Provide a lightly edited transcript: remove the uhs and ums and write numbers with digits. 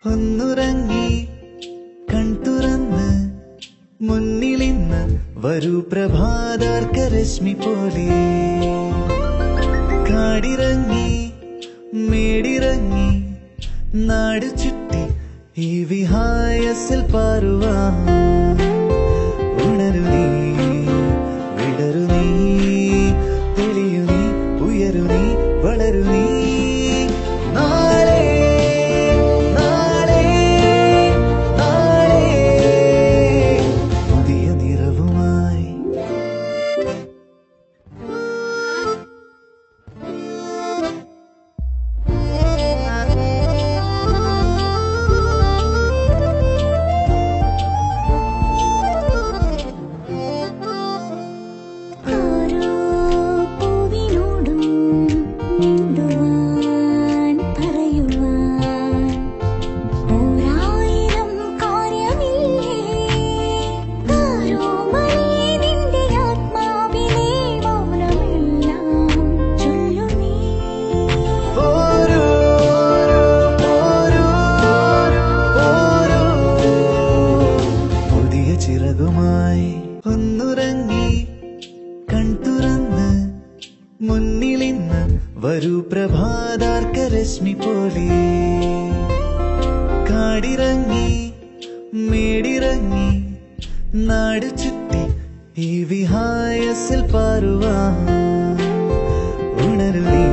ഒന്നുറങ്ങി കൺതുറന്ന് മുന്നിലിന്ന് വരൂ പ്രഭാതാർക്കരശ്മി പോലെ കാടിറങ്ങി മേടിറങ്ങി നാട് ചുറ്റി ഈ വിഹായസിൽ പാറുവാൻ ഉണരു നീ വിടരു നീ തെളിയു നീ ഉയരു നീ വളരു നീ ഒന്നുറങ്ങി കൺതുറന്ന് മുന്നിലിന്ന് വരൂ പ്രഭാതാർക്കരശ്മി പോലെ കാടിറങ്ങി മേടിറങ്ങി നാട് ചുറ്റി ഈ വിഹായസിൽ പാറുവാൻ ഉണരു നീ